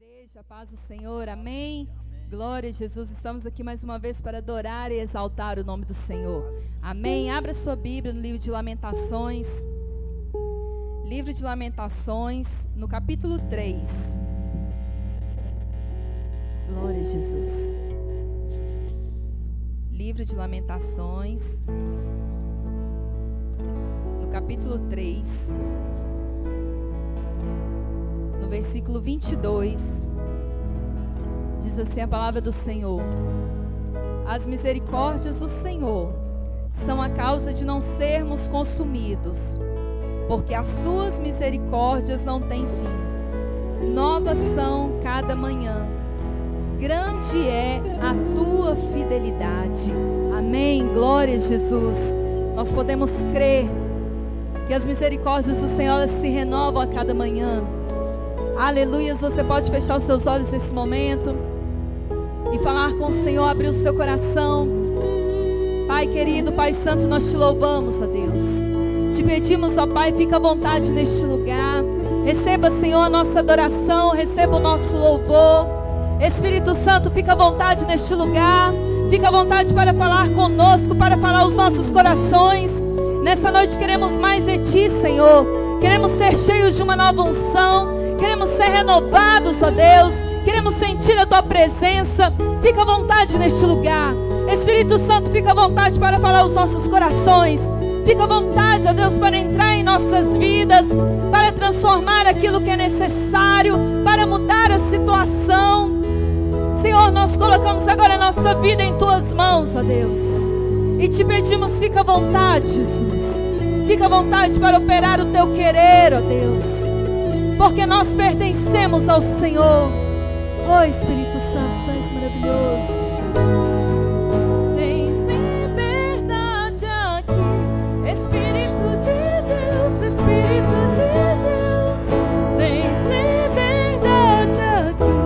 igreja, paz do Senhor, amém? Glória a Jesus, estamos aqui mais uma vez para adorar e exaltar o nome do Senhor, amém? Abra sua Bíblia no livro de Lamentações, no capítulo 3, glória a Jesus, livro de Lamentações, no capítulo 3, no versículo 22, diz assim a palavra do Senhor: as misericórdias do Senhor são a causa de não sermos consumidos, porque as suas misericórdias não têm fim, novas são cada manhã, grande é a tua fidelidade, amém, glória a Jesus. Nós podemos crer que as misericórdias do Senhor elas se renovam a cada manhã. Aleluias, você pode fechar os seus olhos nesse momento e falar com o Senhor, abrir o seu coração. Pai querido, Pai santo, nós te louvamos, ó Deus. Te pedimos, ó Pai, fica à vontade neste lugar. Receba, Senhor, a nossa adoração, receba o nosso louvor. Espírito Santo, fica à vontade neste lugar. Fica à vontade para falar conosco, para falar aos nossos corações. Nessa noite queremos mais de Ti, Senhor. Queremos ser cheios de uma nova unção. Queremos ser renovados, ó Deus. Queremos sentir a Tua presença. Fica à vontade neste lugar. Espírito Santo, fica à vontade para falar aos nossos corações. Fica à vontade, ó Deus, para entrar em nossas vidas, para transformar aquilo que é necessário, para mudar a situação. Senhor, nós colocamos agora a nossa vida em Tuas mãos, ó Deus. E Te pedimos, fica à vontade, Jesus. Fica à vontade para operar o Teu querer, ó Deus. Porque nós pertencemos ao Senhor. Oh Espírito Santo, Tu és maravilhoso. Tens liberdade aqui, Espírito de Deus, Espírito de Deus. Tens liberdade aqui,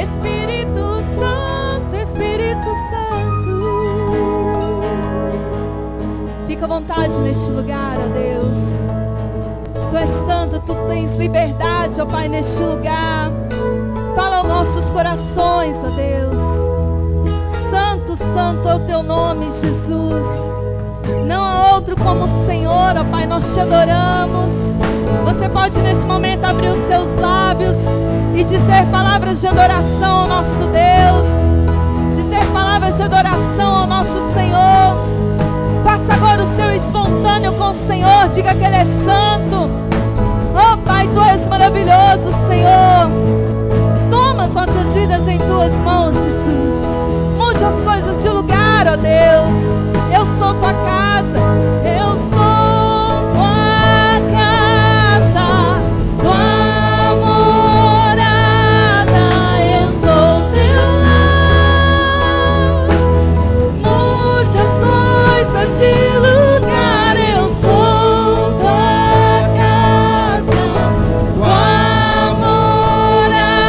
Espírito Santo, Espírito Santo. Fica à vontade neste lugar, ó Deus. Tu és santo, Tu tens liberdade, ó Pai, neste lugar. Fala aos nossos corações, ó Deus. Santo, santo é o Teu nome, Jesus. Não há outro como o Senhor, ó Pai, nós Te adoramos. Você pode nesse momento abrir os seus lábios e dizer palavras de adoração ao nosso Deus. Dizer palavras de adoração ao nosso Senhor. Faça agora o seu espontâneo com o Senhor. Diga que Ele é santo. Oh Pai, Tu és maravilhoso, Senhor. Toma as nossas vidas em Tuas mãos, Jesus. Mude as coisas de lugar, ó Deus. Eu sou Tua casa. Eu sou Tua casa, Tua morada. Eu sou Teu lar. Mude as coisas de lugar. Eu sou Tua casa, Tua morada.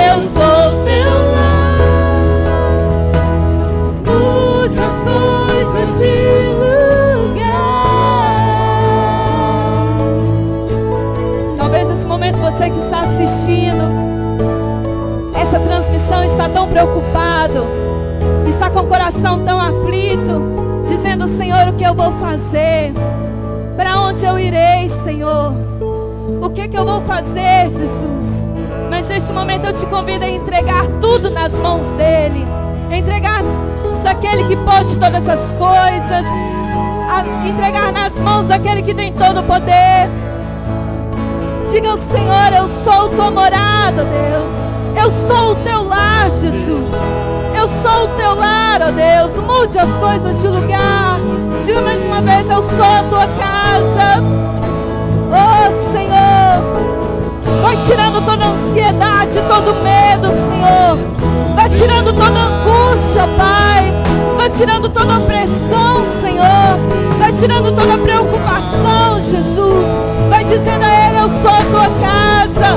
Eu sou Teu lar. Mude as coisas de lugar. Talvez nesse momento você que está assistindo essa transmissão está tão preocupado, está com o coração tão aflito, dizendo: Senhor, o que eu vou fazer? Para onde eu irei, Senhor? O que eu vou fazer, Jesus? Mas neste momento eu te convido a entregar tudo nas mãos dEle. Entregar-nos aquele que pode todas essas coisas. Entregar nas mãos aquele que tem todo o poder. Diga ao Senhor: eu sou Tua morada, Deus. Eu sou o Teu lar, Jesus. Eu sou o Teu lar, ó Deus. Mude as coisas de lugar. Diga mais uma vez: eu sou a Tua casa. Oh Senhor, vai tirando toda a ansiedade, todo o medo, Senhor. Vai tirando toda a angústia, Pai. Vai tirando toda a pressão, Senhor. Vai tirando toda a preocupação, Jesus. Vai dizendo a Ele: eu sou a Tua casa.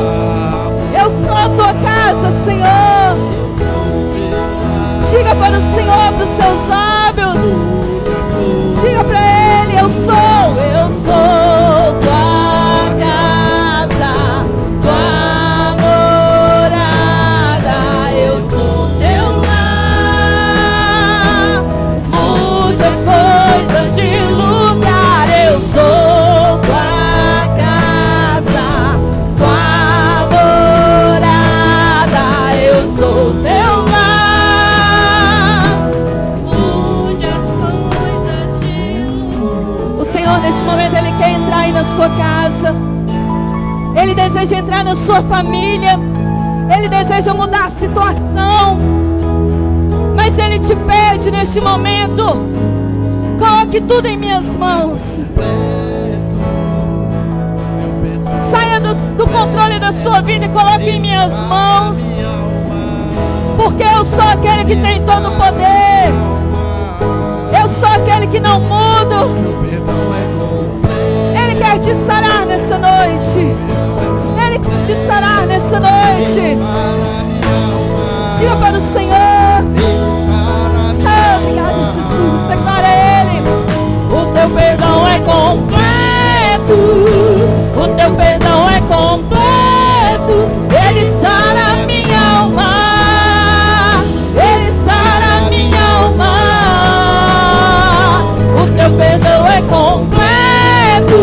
Eu sou a Tua casa, Senhor. Diga para o Senhor, para os seus lábios. Diga para Ele: eu sou Tua casa, Tua amor. da sua família. Ele deseja mudar a situação, mas Ele te pede neste momento: coloque tudo em minhas mãos. Saia do controle da sua vida e coloque em minhas mãos, porque eu sou aquele que tem todo o poder. Eu sou aquele que não mudo. Ele quer te sarar nessa noite. Ele quer te sarar nessa noite. Diga para o Senhor: oh, obrigado, Jesus. Declara a Ele: o teu perdão é completo. O teu perdão é completo. Ele sara minha alma. Ele sara minha alma. O teu perdão é completo.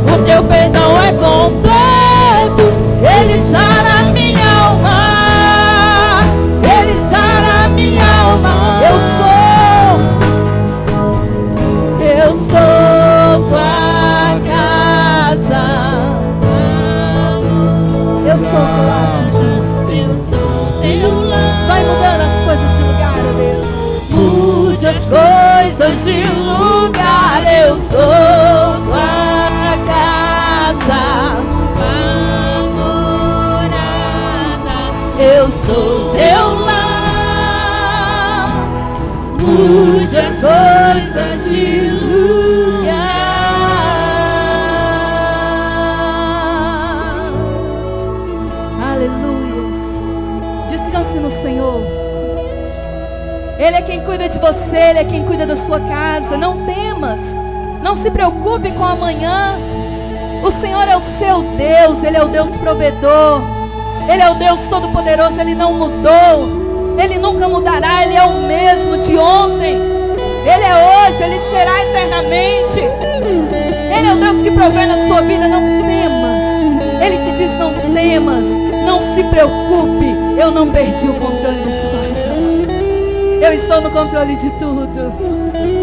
O teu perdão é completo. Ele sara minha alma. Ele sara minha alma. Eu sou tua casa. Eu sou teu lar, Jesus. Eu sou teu lar. Vai mudando as coisas de lugar, ó Deus. Mude as coisas de lugar. Eu sou tua casa, morada. Eu sou teu lar. Mude as coisas de lugar. Aleluias. Descanse no Senhor. Ele é quem cuida de você, Ele é quem cuida da sua casa. Não temas, não se preocupe com amanhã. O Senhor é o seu Deus, Ele é o Deus provedor. Ele é o Deus todo-poderoso, Ele não mudou. Ele nunca mudará, Ele é o mesmo de ontem. Ele é hoje, Ele será eternamente. Ele é o Deus que provê na sua vida. Não temas. Ele te diz: não temas, não se preocupe. Eu não perdi o controle da situação. Eu estou no controle de tudo.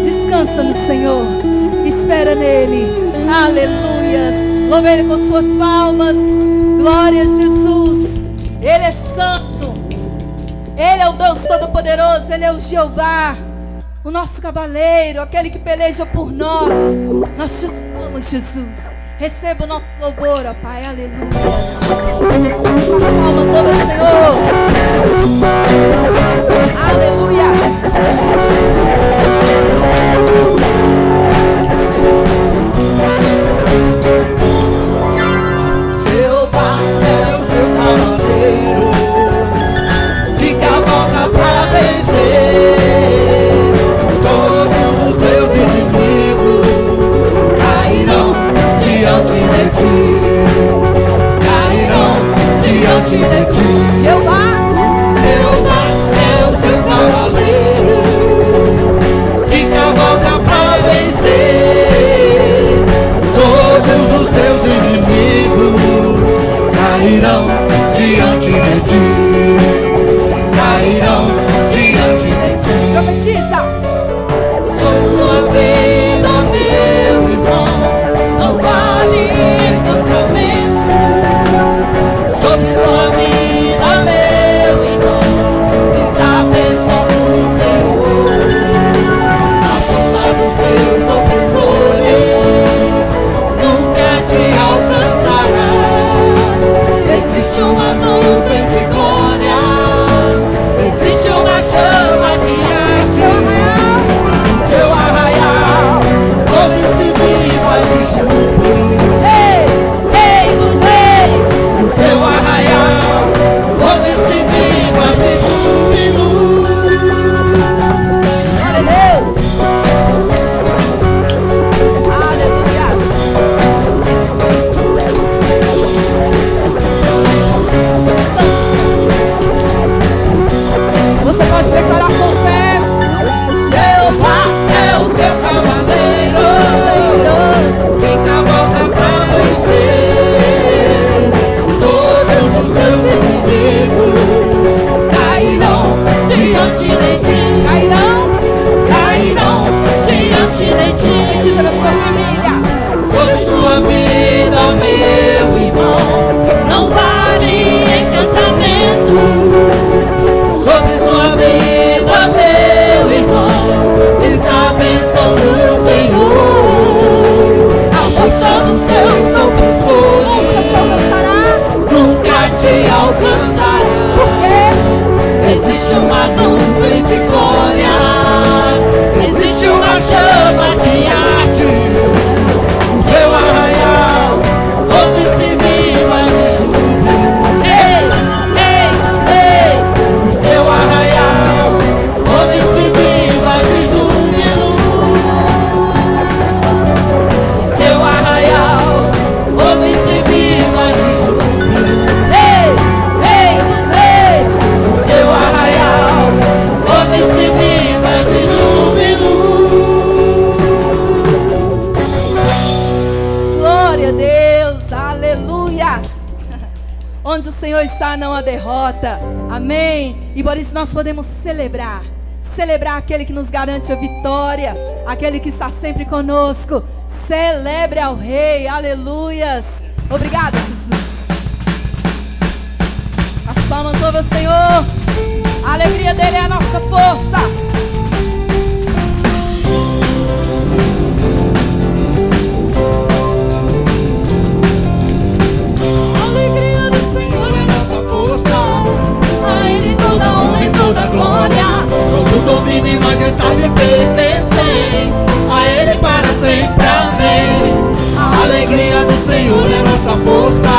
Descansa no Senhor. Espera nele. Aleluias. Louve Ele com suas palmas. Glória a Jesus. Ele é santo. Ele é o Deus todo-poderoso. Ele é o Jeová, o nosso cavaleiro, aquele que peleja por nós. Nós te louvamos, Jesus. Receba o nosso louvor, ó Pai. Aleluias. As palmas sobre o Senhor. Aleluias. Jeová é o seu cavaleiro que cavalga pra vencer. Todos os teus inimigos cairão diante de ti. Cairão diante de ti. Jeová é o teu cavaleiro que cavalga pra vencer. Todos os teus inimigos cairão diante de ti. Cairão diante de ti. Profetiza. Sou sua vida, meu irmão. Não vale encantamento. Sobre sua vida, meu irmão, está a bênção do Senhor. A força dos seus opressores nunca te alcançará. Existe uma nuvem de glória Onde o Senhor está, não há derrota. Amém. E por isso nós podemos celebrar aquele que nos garante a vitória, aquele que está sempre conosco. Celebre ao Rei. Aleluias. Obrigada, Jesus. As palmas louvam o Senhor. A alegria dele é a nossa força. Todo domínio e majestade pertencem a Ele para sempre, amém. A alegria do Senhor é nossa força,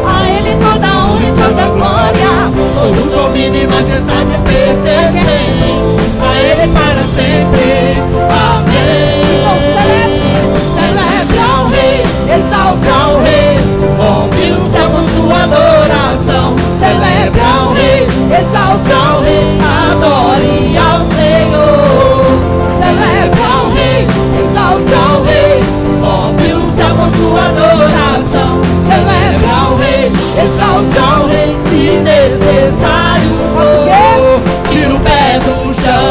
a Ele toda honra e toda glória. Todo domínio e majestade pertencem a Ele para sempre, amém. Então celebre ao Rei, exalte ao Rei, ouve o céu com sua adoração. Celebre ao Rei, exalte ao Rei, adore ao Senhor. Celebre ao Rei, exalte ao Rei, ouve o céu com sua adoração. Celebre ao Rei, exalte ao Rei, se necessário for, tira o pé do chão.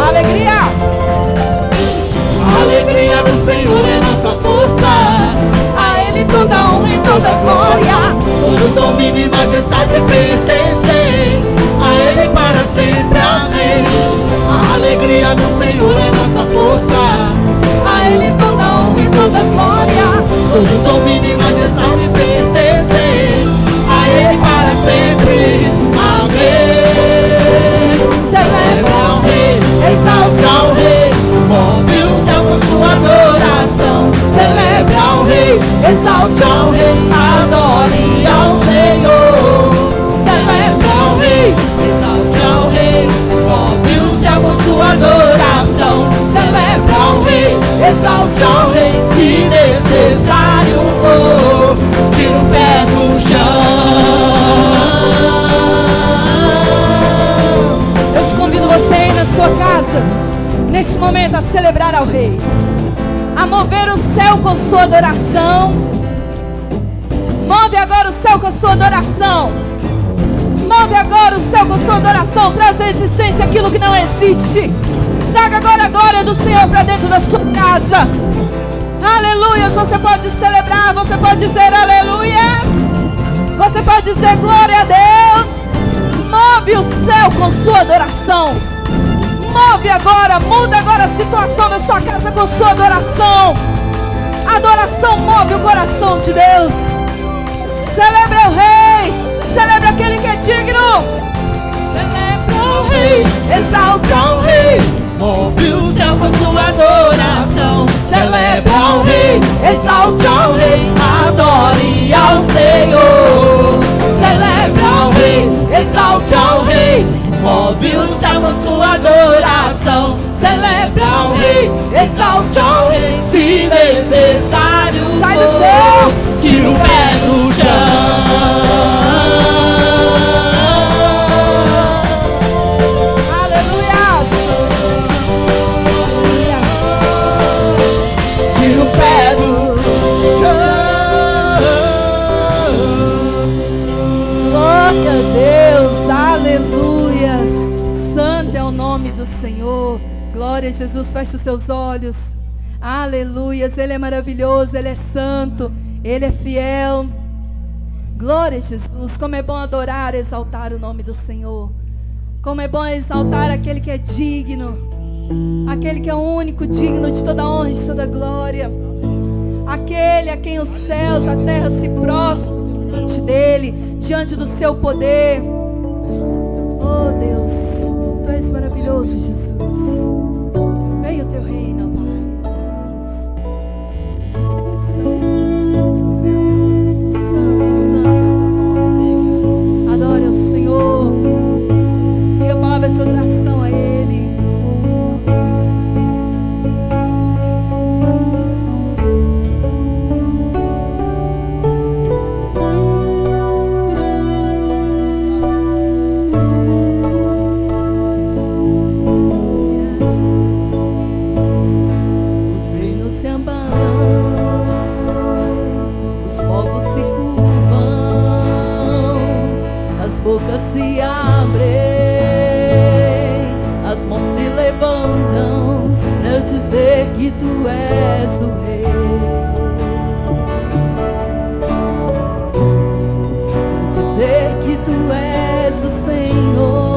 Alegria! A alegria do Senhor é nossa força, a Ele toda honra e toda glória. Todo domínio e majestade pertencem a Ele para sempre, amém. A alegria do Senhor é nossa força, a Ele toda honra e toda glória. Todo domínio e majestade pertencem a Ele para sempre, amém. Celebre ao Rei, exalte ao Rei, move o céu com sua adoração. Celebre ao Rei, exalte ao Rei, adore ao Senhor. Celebre ao Rei, exalte ao Rei, move o céu com sua adoração. Celebre ao Rei, exalte ao Rei, se necessário for, tira o pé do chão. Eu te convido você aí na sua casa, neste momento, a celebrar ao Rei, a mover o céu com sua adoração. Move agora o céu com a sua adoração. Move agora o céu com a sua adoração. Traz à existência aquilo que não existe. Traga agora a glória do Senhor para dentro da sua casa. Aleluias. Você pode celebrar, você pode dizer aleluias. Você pode dizer glória a Deus. Move o céu com sua adoração. Move agora, muda agora a situação da sua casa com sua adoração. Adoração move o coração de Deus. Celebre o Rei, celebre aquele que é digno. Celebre ao Rei, exalte ao Rei, move o céu com sua adoração. Celebre ao Rei, exalte ao Rei, adore ao Senhor. Celebre ao Rei, exalte ao Rei, move o céu com sua adoração. Celebre ao Rei, exalte ao Rei, se necessário sai do chão, tira o pé do chão. Aleluias. Tira o pé do chão. Glória a Deus, aleluias. Santo é o nome do Senhor. Glória a Jesus, feche os seus olhos. Aleluias, Ele é maravilhoso, Ele é santo, Ele é fiel. Glória a Jesus, como é bom adorar, exaltar o nome do Senhor. Como é bom exaltar aquele que é digno, aquele que é o único digno de toda honra e de toda glória. Aquele a quem os céus, a terra se prostram diante dele, diante do seu poder. Oh Deus, Tu és maravilhoso, Jesus. Venha o Teu reino, Pai. Santo Jesus. Santo é o Teu nome, Deus. Adore ao Senhor. Diga palavras de adoração a Ele. Yes. povos se curvam, as bocas se abrem, as mãos se levantam para eu dizer que tu és o Rei. Para dizer que tu és o Senhor.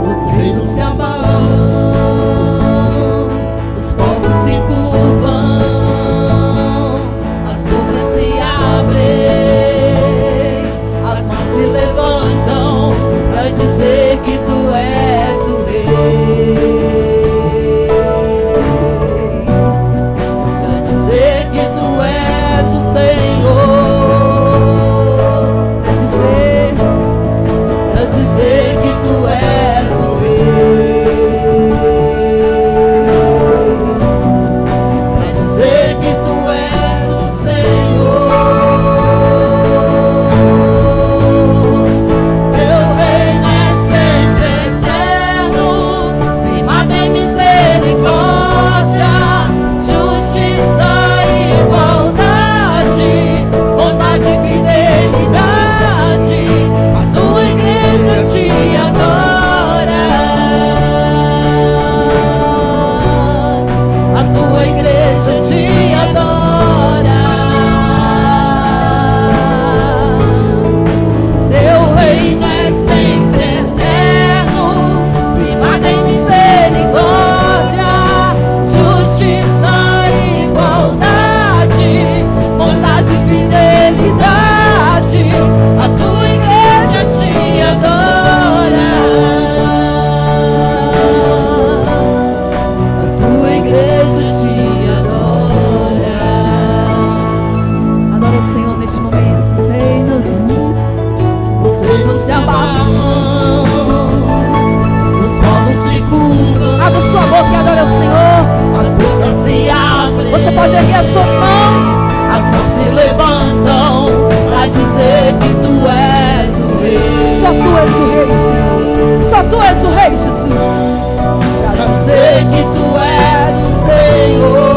Os reinos se abalam, os povos se curvam, as bocas se abrem, as mãos se levantam para dizer que tu és o Rei, para dizer que tu és o Senhor, para dizer que tu és o Rei, para dizer que tu és o Senhor. Teu reino é sempre eterno, firmado em misericórdia, justiça e igualdade, bondade e fidelidade. A tua igreja te adora, a tua igreja te adora. Teu reino é sempre eterno, firmado em misericórdia, justiça e igualdade, bondade e fidelidade. A tua igreja te adora, a tua igreja te adora. Adora o Senhor neste momento. Os reinos se abalam, os povos se curvam. Abre sua boca e adora o Senhor. As bocas se abrem. Você pode erguer as suas mãos. As mãos se levantam para dizer que tu és o Rei. Só tu és o Rei, Senhor. Só tu és o Rei, Jesus. Para dizer que tu és o Senhor.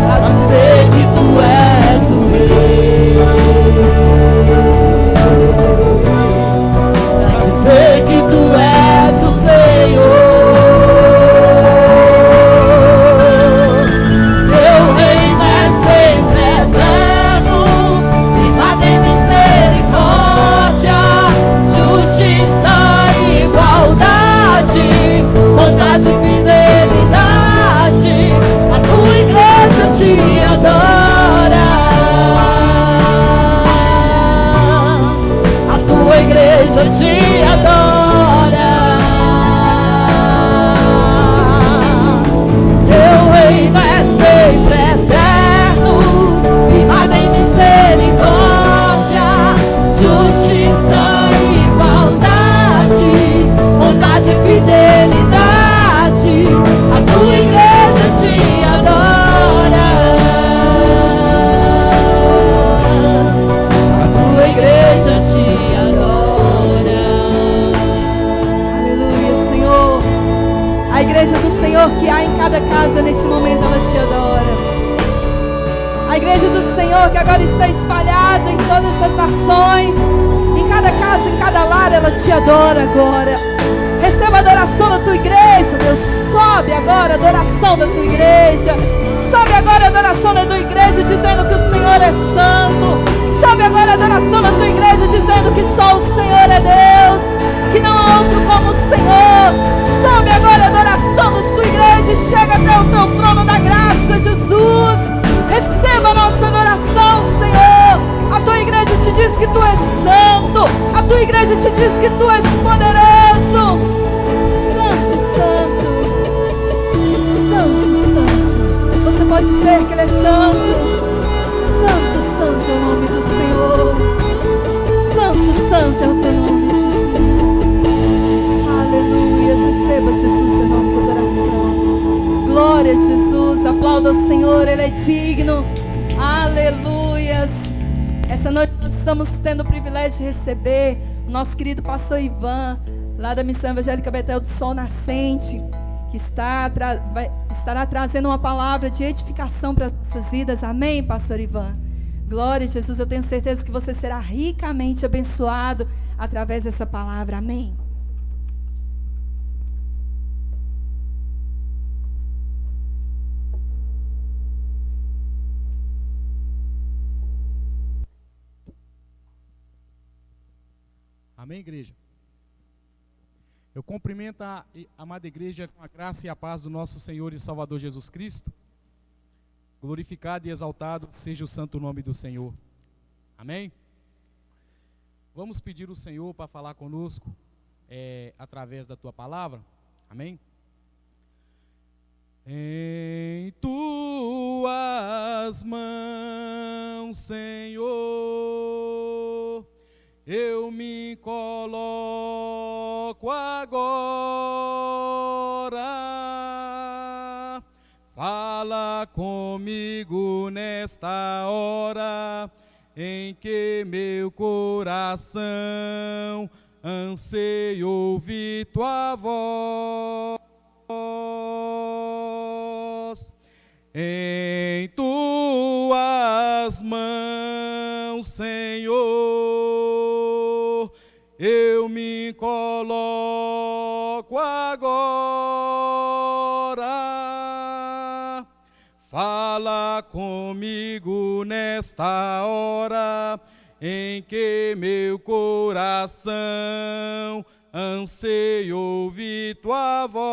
Para dizer que tu és o Rei. Para dizer que tu és o Senhor. Teu reino é sempre eterno, firmado em misericórdia, justiça e igualdade, bondade e fidelidade. A tua igreja te adora, a tua igreja te adora. Teu reino é sempre eterno, firmado em misericórdia, justiça e igualdade, bondade e fidelidade. A tua igreja te adora, a tua igreja te adora. Aleluia, Senhor. A igreja do Senhor que há em cada casa neste momento, ela te adora. A igreja do Senhor que agora está espalhada em todas as nações, em cada casa, em cada lar, ela te adora agora. Receba a adoração da tua igreja, Deus. Sobe agora a adoração da tua igreja. Sobe agora a adoração da tua igreja, dizendo que o Senhor é santo. Sobe agora a adoração da tua igreja, dizendo que só o Senhor é Deus, que não há outro como o Senhor. Sobe agora a adoração da sua igreja e chega até o teu trono da graça, Jesus. Receba a nossa adoração, Senhor. A tua igreja te diz que tu és santo. A tua igreja te diz que tu és poderoso. Santo, santo, santo, santo. Você pode dizer que Ele é santo. Santo, santo é o nome do Senhor. Santo, santo é o teu nome, Jesus. Aleluia. Receba, Jesus, a nossa adoração. Glória a Jesus. Aplauda o Senhor, Ele é digno. Aleluias. Essa noite nós estamos tendo o privilégio de receber o nosso querido pastor Ivan, lá da Missão Evangélica Betel do Sol Nascente, que estará trazendo uma palavra de edificação para essas vidas. Amém, pastor Ivan? Glória a Jesus, eu tenho certeza que você será ricamente abençoado através dessa palavra. Amém. Amém, igreja? Eu cumprimento a amada igreja com a graça e a paz do nosso Senhor e Salvador Jesus Cristo. Glorificado e exaltado seja o santo nome do Senhor. Amém? Vamos pedir ao Senhor para falar conosco através da tua palavra. Amém? Em tuas mãos, Senhor, eu me coloco agora. Fala comigo nesta hora em que meu coração anseia ouvir tua voz. Em tuas mãos, Senhor, eu me coloco agora. Fala comigo nesta hora em que meu coração anseia ouvir tua voz.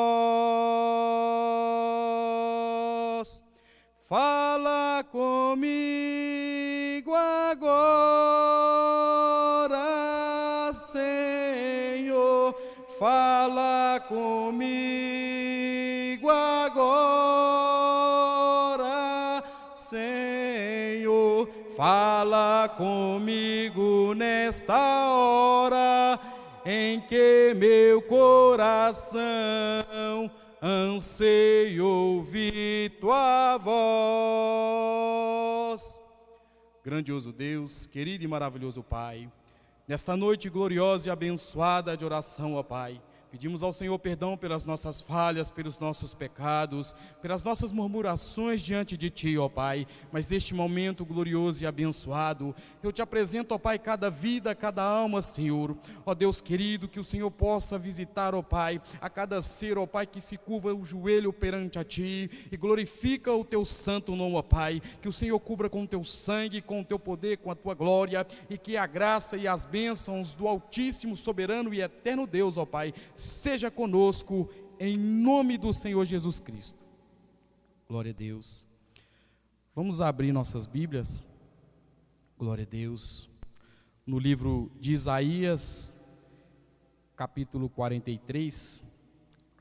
Fala comigo agora, Senhor. Fala comigo agora, Senhor. Fala comigo nesta hora em que meu coração anseio ouvir tua voz. Grandioso Deus, querido e maravilhoso Pai, nesta noite gloriosa e abençoada de oração, ó Pai, pedimos ao Senhor perdão pelas nossas falhas, pelos nossos pecados, pelas nossas murmurações diante de Ti, ó Pai. Mas neste momento glorioso e abençoado, eu te apresento, ó Pai, cada vida, cada alma, Senhor. Ó Deus querido, que o Senhor possa visitar, ó Pai, a cada ser, ó Pai, que se curva o joelho perante a Ti e glorifica o Teu santo nome, ó Pai. Que o Senhor cubra com o Teu sangue, com o Teu poder, com a Tua glória, e que a graça e as bênçãos do Altíssimo, soberano e eterno Deus, ó Pai, seja conosco, em nome do Senhor Jesus Cristo. Glória a Deus. Vamos abrir nossas Bíblias, glória a Deus, no livro de Isaías, capítulo 43,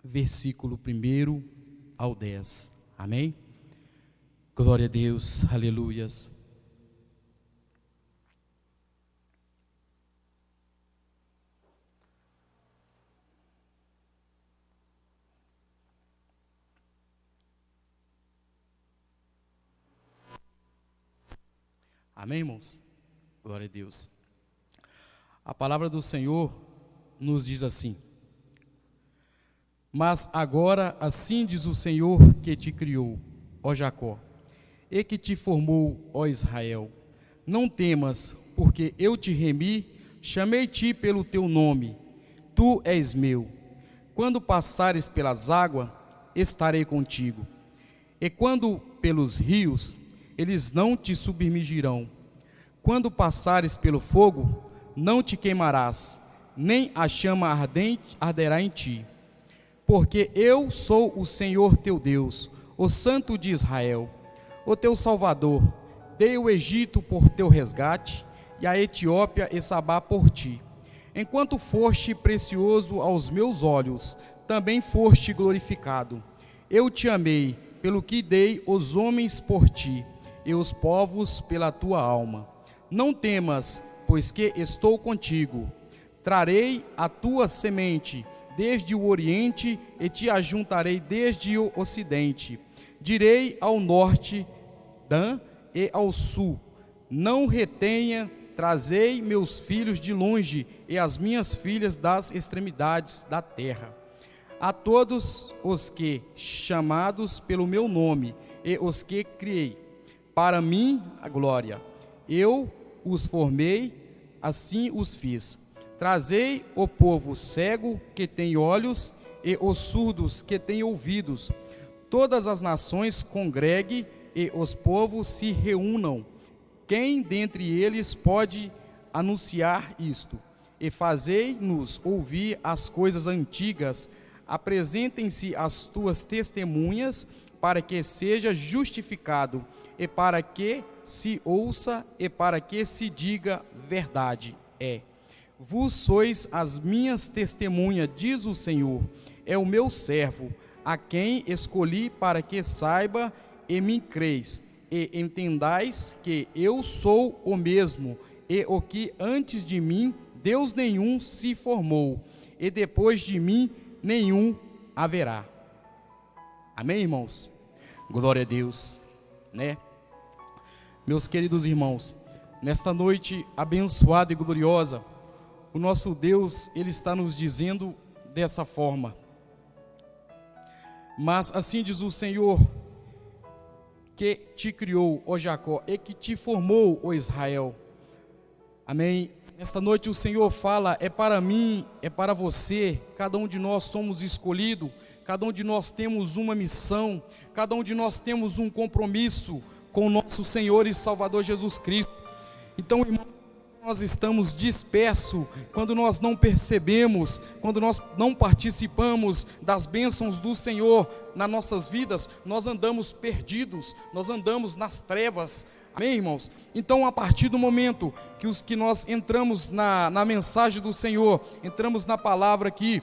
versículo 1 ao 10. Amém? Glória a Deus, aleluias. Amém, irmãos? Glória a Deus. A palavra do Senhor nos diz assim: mas agora assim diz o Senhor que te criou, ó Jacó, e que te formou, ó Israel. Não temas, porque eu te remi, chamei-te pelo teu nome, tu és meu. Quando passares pelas águas, estarei contigo, e quando pelos rios, eles não te submergirão. Quando passares pelo fogo, não te queimarás, nem a chama ardente arderá em ti. Porque eu sou o Senhor teu Deus, o Santo de Israel, o teu Salvador. Dei o Egito por teu resgate, e a Etiópia e Sabá por ti. Enquanto foste precioso aos meus olhos, também foste glorificado. Eu te amei, pelo que dei os homens por ti, e os povos pela tua alma. Não temas, pois que estou contigo. Trarei a tua semente desde o oriente e te ajuntarei desde o ocidente. Direi ao norte, Dan, e ao sul: não retenha, trazei meus filhos de longe e as minhas filhas das extremidades da terra. A todos os que, chamados pelo meu nome, e os que criei, para mim a glória, eu os formei, assim os fiz. Trazei o povo cego que tem olhos e os surdos que têm ouvidos. Todas as nações congregue e os povos se reúnam. Quem dentre eles pode anunciar isto? E fazei-nos ouvir as coisas antigas. Apresentem-se as tuas testemunhas, para que seja justificado, e para que se ouça, e para que se diga verdade é. Vós sois as minhas testemunhas, diz o Senhor, é o meu servo, a quem escolhi para que saiba e me creis, e entendais que eu sou o mesmo, e o que antes de mim Deus nenhum se formou, e depois de mim nenhum haverá. Amém, irmãos? Glória a Deus, né? Meus queridos irmãos, nesta noite abençoada e gloriosa, o nosso Deus, Ele está nos dizendo dessa forma: mas assim diz o Senhor, que te criou, ó Jacó, e que te formou, ó Israel. Amém? Nesta noite o Senhor fala, é para mim, é para você, cada um de nós somos escolhidos, cada um de nós temos uma missão, cada um de nós temos um compromisso com o nosso Senhor e Salvador Jesus Cristo. Então, irmão, nós estamos dispersos, quando nós não percebemos, quando nós não participamos das bênçãos do Senhor nas nossas vidas, nós andamos perdidos, nós andamos nas trevas. Amém, irmãos? Então, a partir do momento que nós entramos na mensagem do Senhor, entramos na palavra aqui,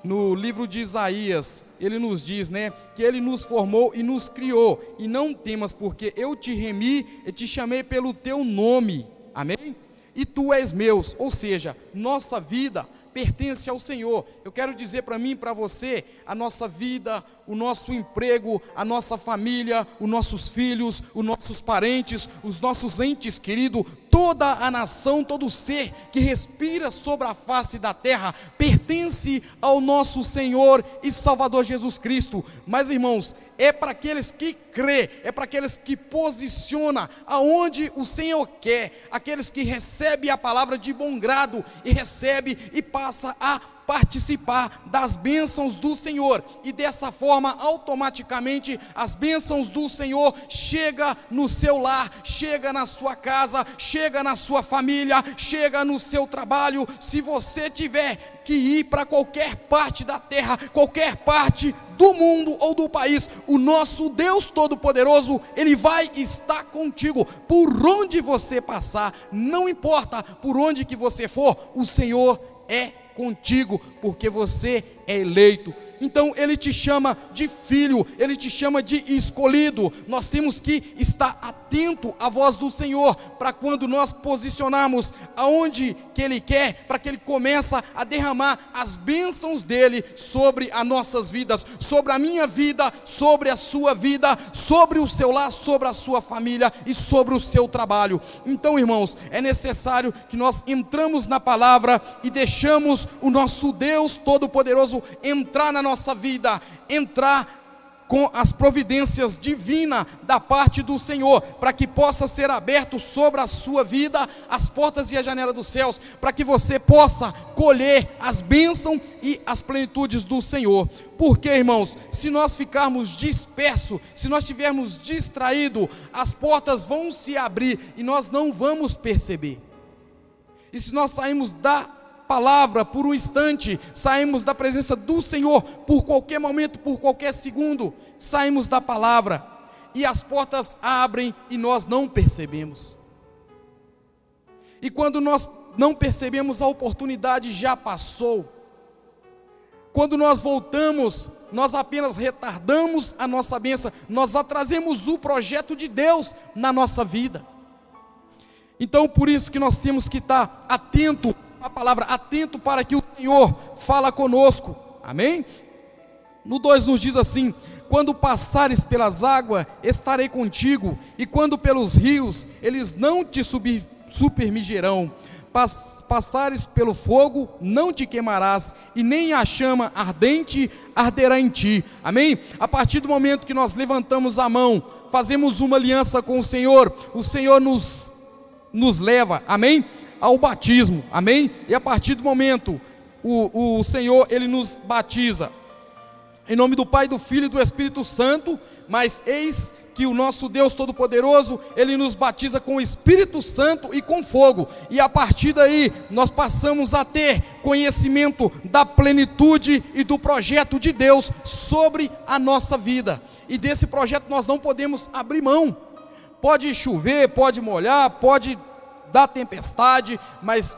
no livro de Isaías, ele nos diz, né, que ele nos formou e nos criou, e não temas, porque eu te remi e te chamei pelo teu nome, amém? E tu és meus, ou seja, nossa vida pertence ao Senhor. Eu quero dizer para mim e para você, a nossa vida, o nosso emprego, a nossa família, os nossos filhos, os nossos parentes, os nossos entes queridos, toda a nação, todo ser que respira sobre a face da terra, pertence ao nosso Senhor e Salvador Jesus Cristo. Mas, irmãos, é para aqueles que crê, é para aqueles que posiciona aonde o Senhor quer, aqueles que recebem a palavra de bom grado e recebe e passa a participar das bênçãos do Senhor, e dessa forma automaticamente as bênçãos do Senhor chega no seu lar, chega na sua casa, chega na sua família, chega no seu trabalho. Se você tiver que ir para qualquer parte da terra, qualquer parte do mundo ou do país, o nosso Deus Todo-Poderoso, Ele vai estar contigo, por onde você passar, não importa por onde que você for, o Senhor é contigo, porque você é eleito. Então Ele te chama de filho, Ele te chama de escolhido. Nós temos que estar atento à voz do Senhor, para quando nós posicionarmos aonde que Ele quer, para que Ele comece a derramar as bênçãos dEle sobre as nossas vidas, sobre a minha vida, sobre a sua vida, sobre o seu lar, sobre a sua família e sobre o seu trabalho. Então, irmãos, é necessário que nós entramos na palavra e deixamos o nosso Deus Todo-Poderoso entrar na nossa vida, entrar com as providências divinas da parte do Senhor, para que possa ser aberto sobre a sua vida as portas e a janela dos céus, para que você possa colher as bênçãos e as plenitudes do Senhor. Porque, irmãos, se nós ficarmos dispersos, se nós estivermos distraídos, as portas vão se abrir e nós não vamos perceber. E se nós sairmos da palavra por um instante, saímos da presença do Senhor por qualquer momento, por qualquer segundo, saímos da palavra e as portas abrem e nós não percebemos. E quando nós não percebemos, a oportunidade já passou. Quando nós voltamos, nós apenas retardamos a nossa bênção, nós atrasamos o projeto de Deus na nossa vida. Então, por isso que nós temos que estar atento a palavra, atento para que o Senhor fala conosco, amém? No 2 nos diz assim: quando passares pelas águas, estarei contigo, e quando pelos rios, eles não te supermigerão. Passares pelo fogo, não te queimarás, e nem a chama ardente arderá em ti. Amém? A partir do momento que nós levantamos a mão, fazemos uma aliança com o Senhor nos leva, amém? Ao batismo, amém? E a partir do momento, o Senhor, Ele nos batiza, em nome do Pai, do Filho e do Espírito Santo. Mas eis que o nosso Deus Todo-Poderoso, Ele nos batiza com o Espírito Santo e com fogo, e a partir daí, nós passamos a ter conhecimento da plenitude e do projeto de Deus sobre a nossa vida, e desse projeto nós não podemos abrir mão. Pode chover, pode molhar, pode dar tempestade, mas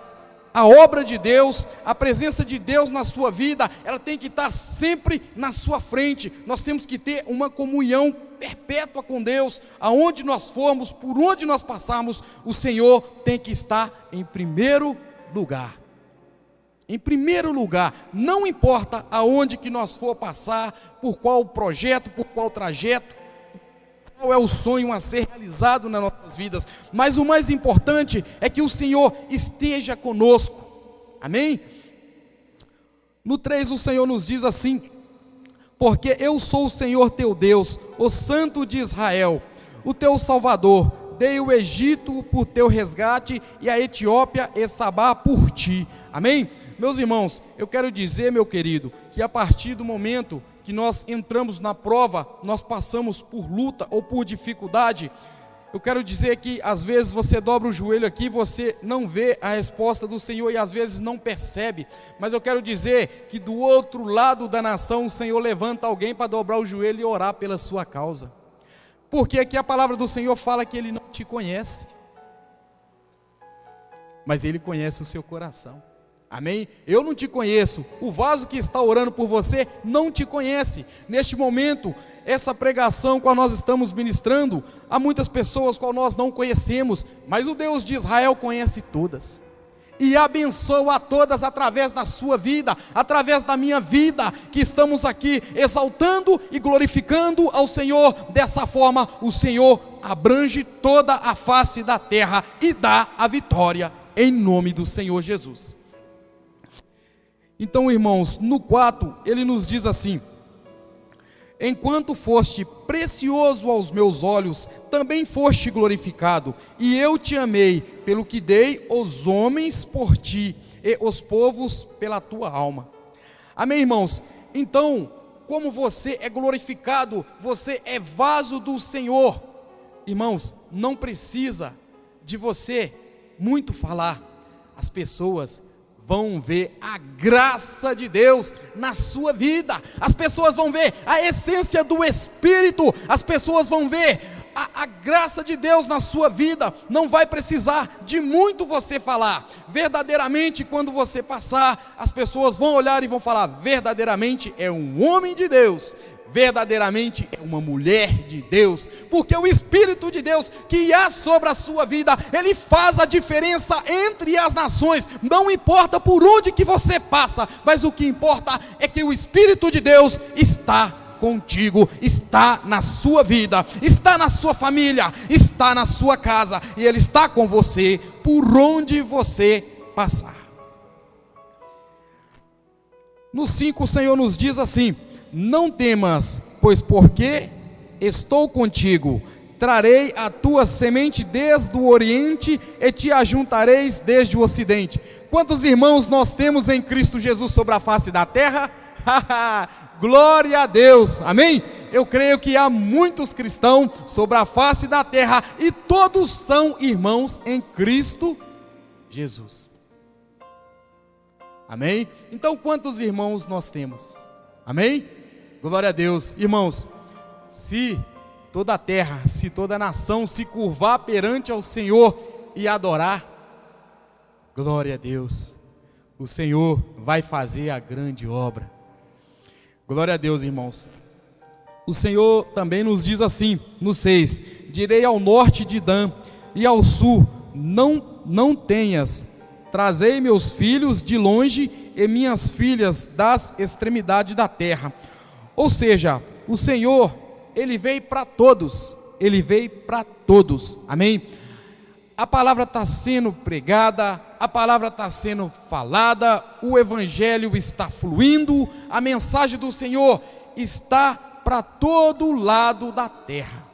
a obra de Deus, a presença de Deus na sua vida, ela tem que estar sempre na sua frente. Nós temos que ter uma comunhão perpétua com Deus. Aonde nós formos, por onde nós passarmos, o Senhor tem que estar em primeiro lugar. Em primeiro lugar, não importa aonde que nós for passar, por qual projeto, por qual trajeto, qual é o sonho a ser realizado nas nossas vidas, mas o mais importante é que o Senhor esteja conosco, amém? No 3 o Senhor nos diz assim: porque eu sou o Senhor teu Deus, o Santo de Israel, o teu Salvador. Dei o Egito por teu resgate, e a Etiópia e Sabá por ti, amém? Meus irmãos, eu quero dizer, meu querido, que a partir do momento que nós entramos na prova, nós passamos por luta ou por dificuldade, eu quero dizer que às vezes você dobra o joelho aqui, você não vê a resposta do Senhor e às vezes não percebe, mas eu quero dizer que do outro lado da nação, o Senhor levanta alguém para dobrar o joelho e orar pela sua causa, porque aqui a palavra do Senhor fala que Ele não te conhece, mas Ele conhece o seu coração. Amém? Eu não te conheço, o vaso que está orando por você não te conhece. Neste momento, essa pregação qual nós estamos ministrando, há muitas pessoas qual nós não conhecemos, mas o Deus de Israel conhece todas, e abençoa a todas através da sua vida, através da minha vida, que estamos aqui exaltando e glorificando ao Senhor. Dessa forma, o Senhor abrange toda a face da terra e dá a vitória, em nome do Senhor Jesus. Então, irmãos, no 4, ele nos diz assim: enquanto foste precioso aos meus olhos, também foste glorificado, e eu te amei, pelo que dei os homens por ti, e os povos pela tua alma. Amém, irmãos? Então, como você é glorificado, você é vaso do Senhor. Irmãos, não precisa de você muito falar, as pessoas vão ver a graça de Deus na sua vida, as pessoas vão ver a essência do Espírito, as pessoas vão ver a graça de Deus na sua vida. Não vai precisar de muito você falar, verdadeiramente quando você passar, as pessoas vão olhar e vão falar: verdadeiramente é um homem de Deus, verdadeiramente é uma mulher de Deus, porque o Espírito de Deus que há sobre a sua vida, Ele faz a diferença entre as nações. Não importa por onde que você passa, mas o que importa é que o Espírito de Deus está contigo, está na sua vida, está na sua família, está na sua casa, e Ele está com você por onde você passar. No 5 o Senhor nos diz assim: não temas, pois porque estou contigo, trarei a tua semente desde o oriente e te ajuntareis desde o ocidente. Quantos irmãos nós temos em Cristo Jesus sobre a face da terra? Glória a Deus, amém? Eu creio que há muitos cristãos sobre a face da terra, e todos são irmãos em Cristo Jesus, amém? Então quantos irmãos nós temos? Amém? Glória a Deus. Irmãos, se toda a terra, se toda a nação se curvar perante ao Senhor e adorar, glória a Deus, o Senhor vai fazer a grande obra. Glória a Deus, irmãos. O Senhor também nos diz assim, no 6: direi ao norte de Dan e ao sul: não tenhas, trazei meus filhos de longe e minhas filhas das extremidades da terra. Ou seja, o Senhor, Ele veio para todos, Ele veio para todos, amém? a palavra está sendo pregada, a palavra está sendo falada, o evangelho está fluindo, a mensagem do Senhor está para todo lado da terra.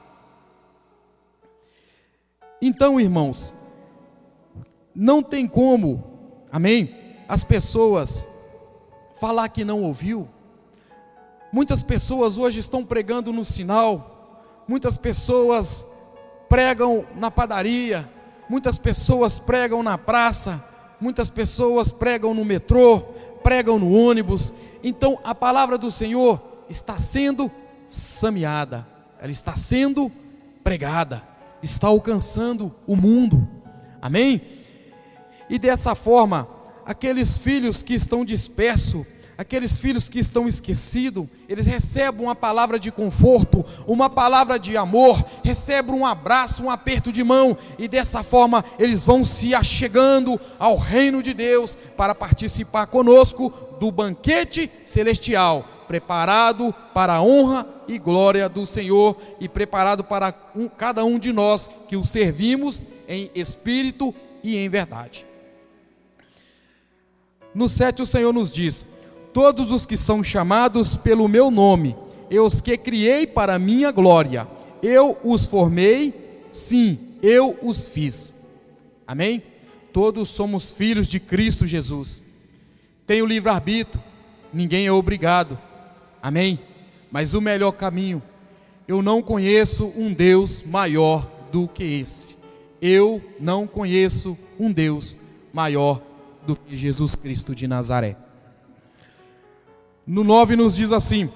Então, irmãos, não tem como, amém, as pessoas falar que não ouviu. Muitas pessoas hoje estão pregando no sinal, muitas pessoas pregam na padaria, muitas pessoas pregam na praça, muitas pessoas pregam no metrô, pregam no ônibus. Então a palavra do Senhor está sendo semeada, ela está sendo pregada, está alcançando o mundo, amém? E dessa forma, aqueles filhos que estão dispersos, aqueles filhos que estão esquecidos, eles recebem uma palavra de conforto, uma palavra de amor, recebem um abraço, um aperto de mão, e dessa forma eles vão se achegando ao reino de Deus, para participar conosco do banquete celestial, preparado para a honra e glória do Senhor, e preparado para cada um de nós que o servimos em espírito e em verdade. No 7 o Senhor nos diz: todos os que são chamados pelo meu nome, eu os que criei para a minha glória, eu os formei, sim, eu os fiz. Amém? Todos somos filhos de Cristo Jesus. Tem o livre-arbítrio, ninguém é obrigado. Amém? Mas o melhor caminho, eu não conheço um Deus maior do que esse. Eu não conheço um Deus maior do que Jesus Cristo de Nazaré. No 9 nos diz assim: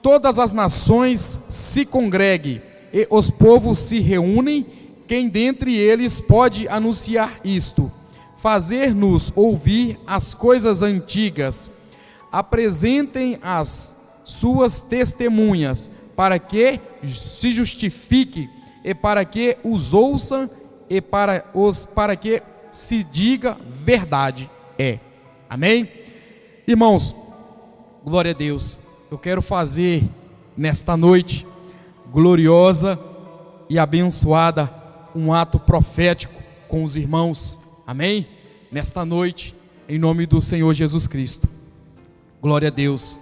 todas as nações se congreguem e os povos se reúnem, quem dentre eles pode anunciar isto? Fazer-nos ouvir as coisas antigas, apresentem as suas testemunhas, para que se justifique, e para que os ouçam, e para que se diga verdade é. Amém? Irmãos, glória a Deus. Eu quero fazer nesta noite gloriosa e abençoada um ato profético com os irmãos. Amém? Nesta noite, em nome do Senhor Jesus Cristo. Glória a Deus.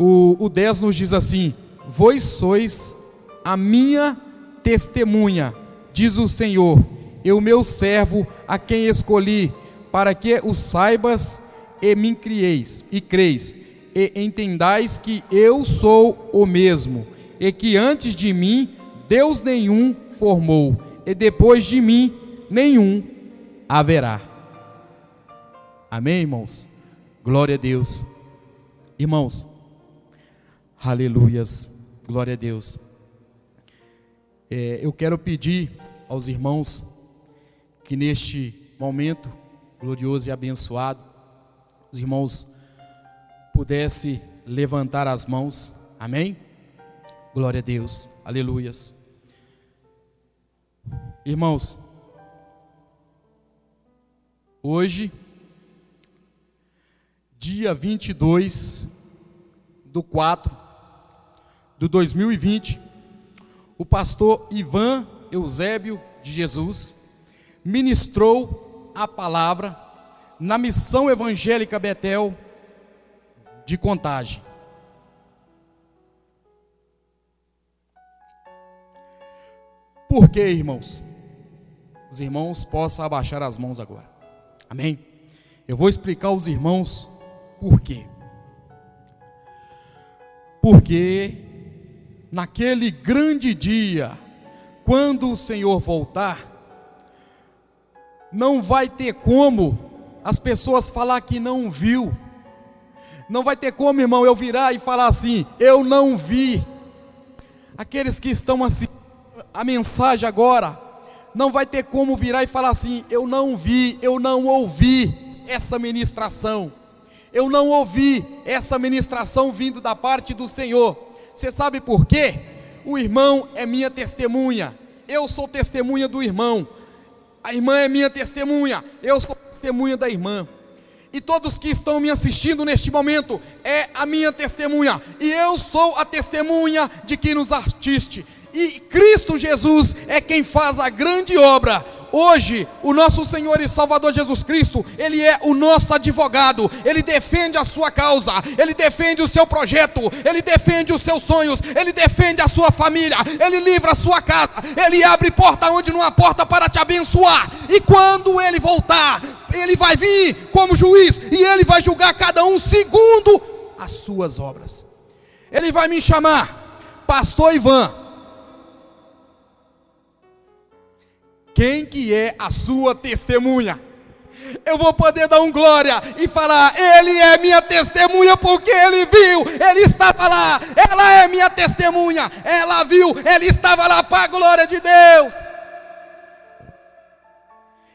O 10 nos diz assim: vós sois a minha testemunha, diz o Senhor, eu meu servo, a quem escolhi, para que o saibas e me crieis, e creis, e entendais que eu sou o mesmo, e que antes de mim Deus nenhum formou, e depois de mim nenhum haverá. Amém, irmãos? Glória a Deus. Irmãos, aleluias, glória a Deus. Eu quero pedir aos irmãos que neste momento glorioso e abençoado, os irmãos pudessem levantar as mãos. Amém? Glória a Deus, aleluias. Irmãos, hoje, dia 22/4/2020, o pastor Ivan Eusébio de Jesus ministrou a palavra na Missão Evangélica Betel de Contagem. Por quê, irmãos? Os irmãos possam abaixar as mãos agora. Amém? Eu vou explicar aos irmãos por quê. Porque naquele grande dia, quando o Senhor voltar, não vai ter como as pessoas falar que não viu. Não vai ter como, irmão, eu virar e falar assim: eu não vi. Aqueles que estão assistindo a mensagem agora, não vai ter como virar e falar assim: eu não vi, eu não ouvi essa ministração. Eu não ouvi essa ministração vindo da parte do Senhor. Você sabe por quê? O irmão é minha testemunha, eu sou testemunha do irmão. A irmã é minha testemunha, eu sou testemunha da irmã. E todos que estão me assistindo neste momento é a minha testemunha, e eu sou a testemunha de que nos assiste. E Cristo Jesus é quem faz a grande obra. hoje, o nosso Senhor e Salvador Jesus Cristo, Ele é o nosso advogado. Ele defende a sua causa, Ele defende o seu projeto, Ele defende os seus sonhos, Ele defende a sua família, Ele livra a sua casa, Ele abre porta onde não há porta para te abençoar. E quando Ele voltar, Ele vai vir como juiz e Ele vai julgar cada um segundo as suas obras. Ele vai me chamar, Pastor Ivan. Quem que é a sua testemunha? Eu vou poder dar um glória e falar: ele é minha testemunha porque ele viu, ele estava lá. Ela é minha testemunha, ela viu, ele estava lá, para a glória de Deus.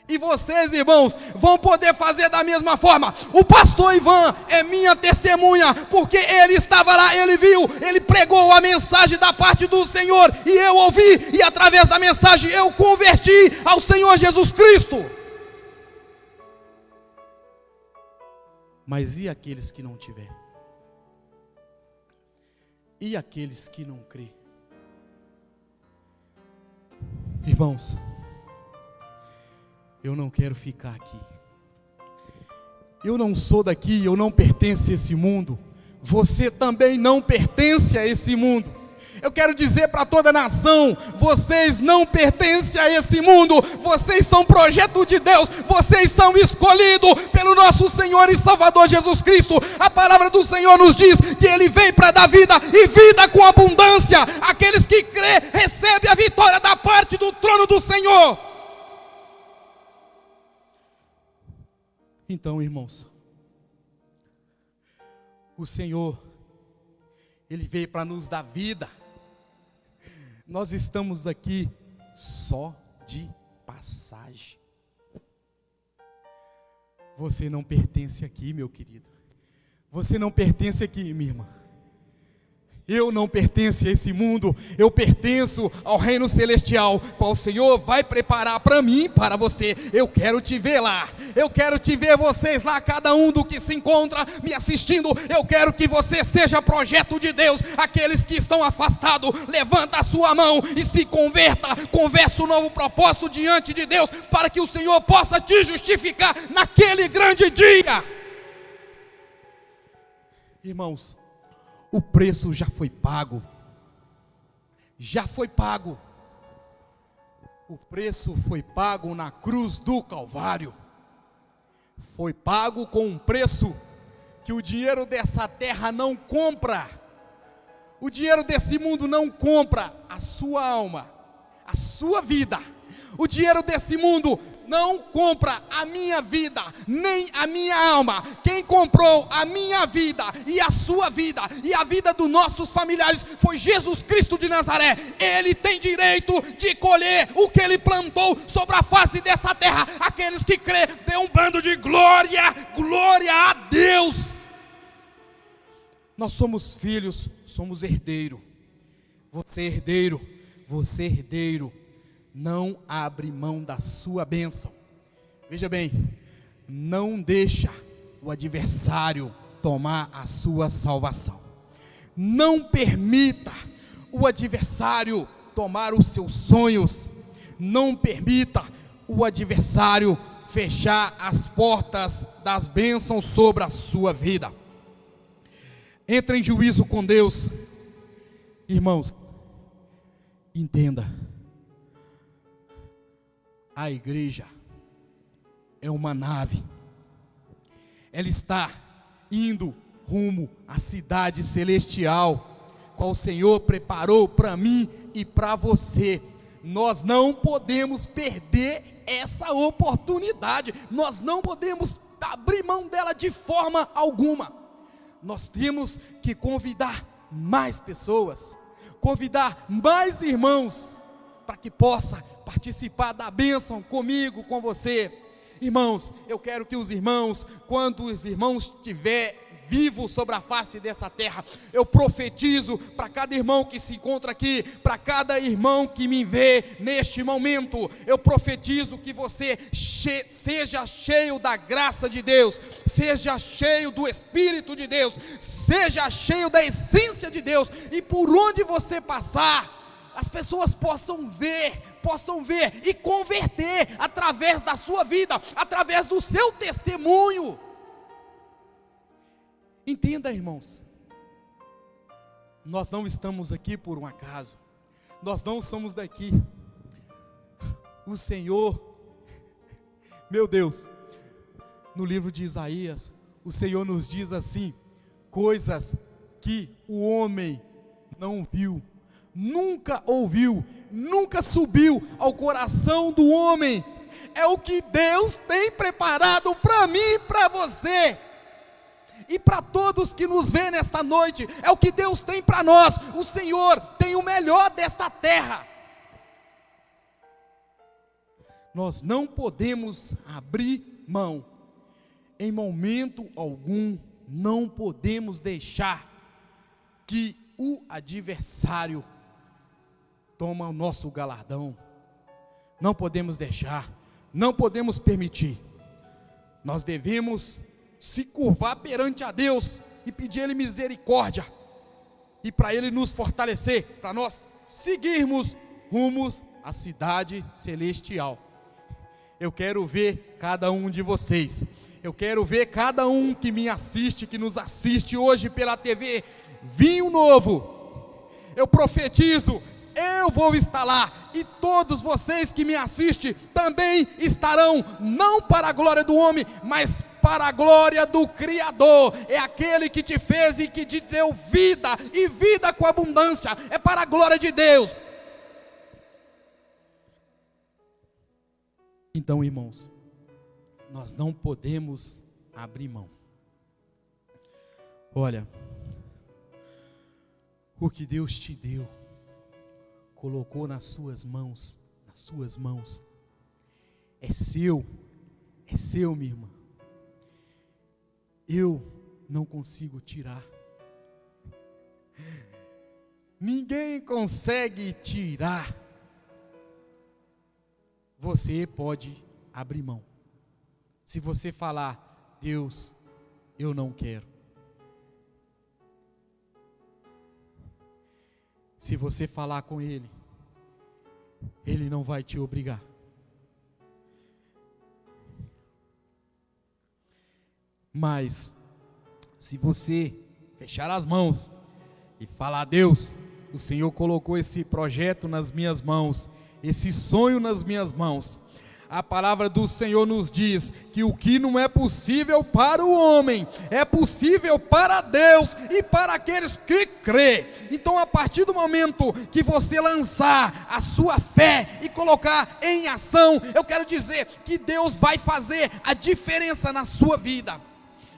E vocês, irmãos, vão poder fazer da mesma forma. O pastor Ivan é minha testemunha, porque ele estava lá, ele viu, ele pregou a mensagem da parte do Senhor, e eu ouvi, e através da mensagem eu converti ao Senhor Jesus Cristo. Mas e aqueles que não tiver? E aqueles que não crê? Irmãos, eu não quero ficar aqui. Eu não sou daqui, eu não pertenço a esse mundo. Você também não pertence a esse mundo. Eu quero dizer para toda a nação: vocês não pertencem a esse mundo. Vocês são projeto de Deus. Vocês são escolhidos pelo nosso Senhor e Salvador Jesus Cristo. A palavra do Senhor nos diz que Ele veio para dar vida, e vida com abundância. Aqueles que crê, recebem a vitória da parte do trono do Senhor. Então, irmãos, o Senhor, Ele veio para nos dar vida. Nós estamos aqui só de passagem. Você não pertence aqui, meu querido. Você não pertence aqui, minha irmã. Eu não pertenço a esse mundo, eu pertenço ao reino celestial, qual o Senhor vai preparar para mim e para você. Eu quero te ver lá, eu quero te ver vocês lá, cada um do que se encontra me assistindo. Eu quero que você seja projeto de Deus. Aqueles que estão afastados, levanta a sua mão e se converta, conversa um novo propósito diante de Deus, para que o Senhor possa te justificar naquele grande dia. Irmãos, o preço já foi pago. Já foi pago. O preço foi pago na cruz do Calvário. Foi pago com um preço que o dinheiro dessa terra não compra. O dinheiro desse mundo não compra a sua alma, a sua vida. O dinheiro desse mundo não compra a minha vida, nem a minha alma. Quem comprou a minha vida e a sua vida e a vida dos nossos familiares foi Jesus Cristo de Nazaré. Ele tem direito de colher o que Ele plantou sobre a face dessa terra. Aqueles que crê, dê um bando de glória, glória a Deus. Nós somos filhos, somos herdeiro. Você é herdeiro. Não abre mão da sua bênção. Veja bem, não deixa o adversário tomar a sua salvação. Não permita o adversário tomar os seus sonhos. Não permita o adversário fechar as portas das bênçãos sobre a sua vida. Entre em juízo com Deus. Irmãos, entenda. A igreja é uma nave. Ela está indo rumo à cidade celestial, qual o Senhor preparou para mim e para você. Nós não podemos perder essa oportunidade. Nós não podemos abrir mão dela de forma alguma. Nós temos que convidar mais pessoas, convidar mais irmãos, para que possa participar da bênção comigo, com você. Irmãos, eu quero que os irmãos, quando os irmãos estiver vivo sobre a face dessa terra, eu profetizo para cada irmão que se encontra aqui, para cada irmão que me vê neste momento, eu profetizo que você seja cheio da graça de Deus, seja cheio do Espírito de Deus, seja cheio da essência de Deus, e por onde você passar, as pessoas possam ver e converter através da sua vida, através do seu testemunho. Entenda, irmãos, nós não estamos aqui por um acaso, nós não somos daqui. O Senhor, meu Deus, no livro de Isaías, o Senhor nos diz assim: coisas que o homem não viu, nunca ouviu, nunca subiu ao coração do homem, é o que Deus tem preparado para mim e para você, e para todos que nos vêem nesta noite. É o que Deus tem para nós. O Senhor tem o melhor desta terra. Nós não podemos abrir mão, em momento algum. Não podemos deixar que o adversário tome o nosso galardão. Não podemos deixar, não podemos permitir. Nós devemos se curvar perante a Deus e pedir a Ele misericórdia, e para Ele nos fortalecer, para nós seguirmos rumos à cidade celestial. Eu quero ver cada um de vocês, eu quero ver cada um que me assiste, que nos assiste hoje pela TV Vinho Novo. Eu profetizo, eu vou estar lá, e todos vocês que me assistem também estarão, não para a glória do homem, mas para a glória do Criador. É aquele que te fez e que te deu vida, e vida com abundância, é para a glória de Deus. Então, irmãos, nós não podemos abrir mão. Olha, o que Deus te deu, colocou nas suas mãos, é seu, minha irmã. Eu não consigo tirar, ninguém consegue tirar. Você pode abrir mão. Se você falar: Deus, eu não quero. Se você falar com Ele, Ele não vai te obrigar. Mas, se você fechar as mãos e falar: Deus, o Senhor colocou esse projeto nas minhas mãos, esse sonho nas minhas mãos. A palavra do Senhor nos diz que o que não é possível para o homem, é possível para Deus e para aqueles que crê. Então, a partir do momento que você lançar a sua fé e colocar em ação, eu quero dizer que Deus vai fazer a diferença na sua vida,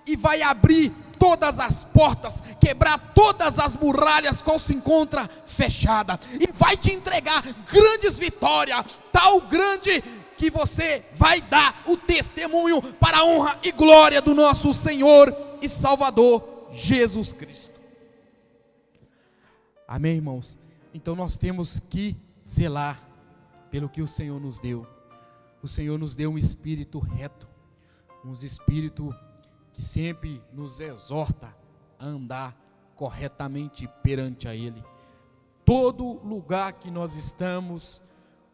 e vai abrir todas as portas, quebrar todas as muralhas qual se encontra fechada, e vai te entregar grandes vitórias, tal grande que você vai dar o testemunho para a honra e glória do nosso Senhor e Salvador Jesus Cristo. Amém, irmãos? Então nós temos que zelar pelo que o Senhor nos deu. O Senhor nos deu um espírito reto, um espírito que sempre nos exorta a andar corretamente perante a Ele. Todo lugar que nós estamos,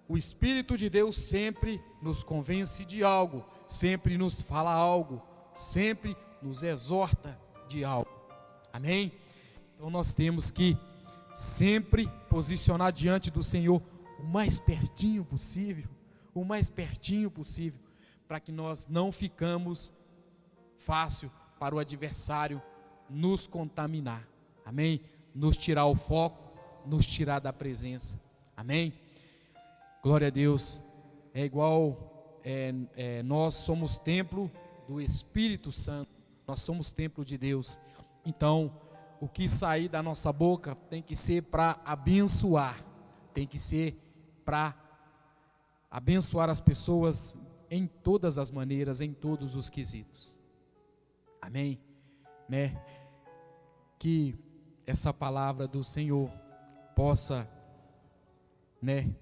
o Espírito de Deus sempre nos convence de algo, sempre nos fala algo, sempre nos exorta de algo. Amém? Então nós temos que sempre posicionar diante do Senhor o mais pertinho possível, para que nós não ficamos fácil para o adversário nos contaminar. Amém? Nos tirar o foco, nos tirar da presença. Amém? Glória a Deus. É igual, nós somos templo do Espírito Santo, nós somos templo de Deus. Então, o que sair da nossa boca tem que ser para abençoar, tem que ser para abençoar as pessoas em todas as maneiras, em todos os quesitos. Amém? Né? Que essa palavra do Senhor possa, né,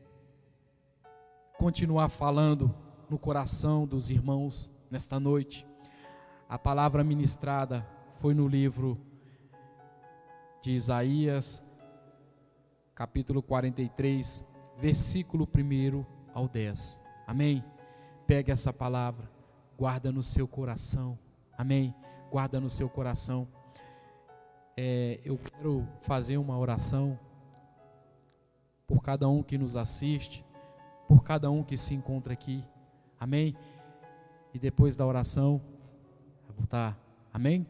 continuar falando no coração dos irmãos nesta noite. A palavra ministrada foi no livro de Isaías, capítulo 43, versículo 1 ao 10. Amém? Pegue essa palavra, guarda no seu coração. Amém? Guarda no seu coração. Eu quero fazer uma oração por cada um que nos assiste, por cada um que se encontra aqui. Amém? E depois da oração, eu vou estar. Amém?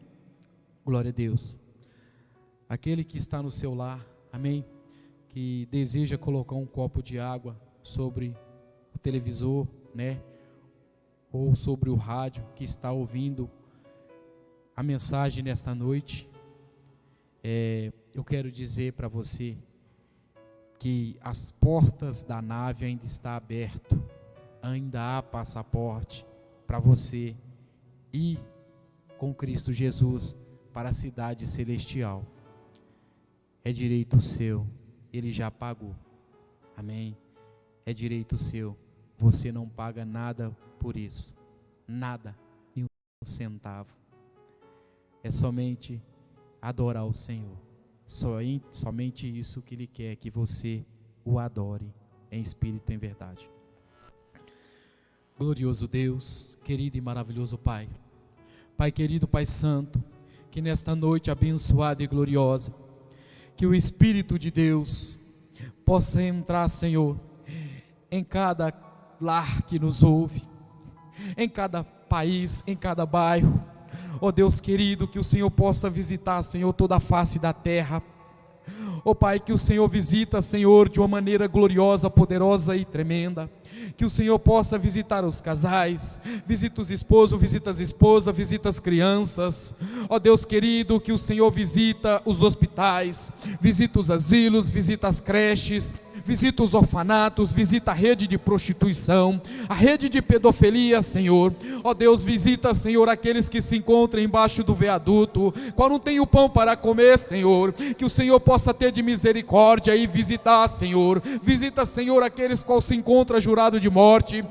Glória a Deus. Aquele que está no seu lar, amém? Que deseja colocar um copo de água sobre o televisor, né? Ou sobre o rádio, que está ouvindo a mensagem nesta noite. Eu quero dizer para você que as portas da nave ainda estão abertas, ainda há passaporte para você ir com Cristo Jesus para a cidade celestial. É direito seu, Ele já pagou. Amém? É direito seu, você não paga nada por isso, nada, nem um centavo. É somente adorar o Senhor, somente isso que Ele quer, que você o adore em espírito e em verdade. Glorioso Deus, querido e maravilhoso Pai, Pai querido, Pai santo, que nesta noite abençoada e gloriosa, que o Espírito de Deus possa entrar, Senhor, em cada lar que nos ouve, em cada país, em cada bairro. Ó Deus querido, que o Senhor possa visitar, Senhor, toda a face da terra. Ó Pai, que o Senhor visita, Senhor, de uma maneira gloriosa, poderosa e tremenda. Que o Senhor possa visitar os casais, visita os esposos, visita as esposas, visita as crianças. Ó Deus querido, que o Senhor visita os hospitais, visita os asilos, visita as creches, visita os orfanatos, visita a rede de prostituição, a rede de pedofilia, Senhor. Ó Deus, visita, Senhor, aqueles que se encontram embaixo do viaduto, qual não tem o pão para comer, Senhor. Que o Senhor possa ter de misericórdia e visitar, Senhor. Visita, Senhor, aqueles qual se encontram jurado de morte.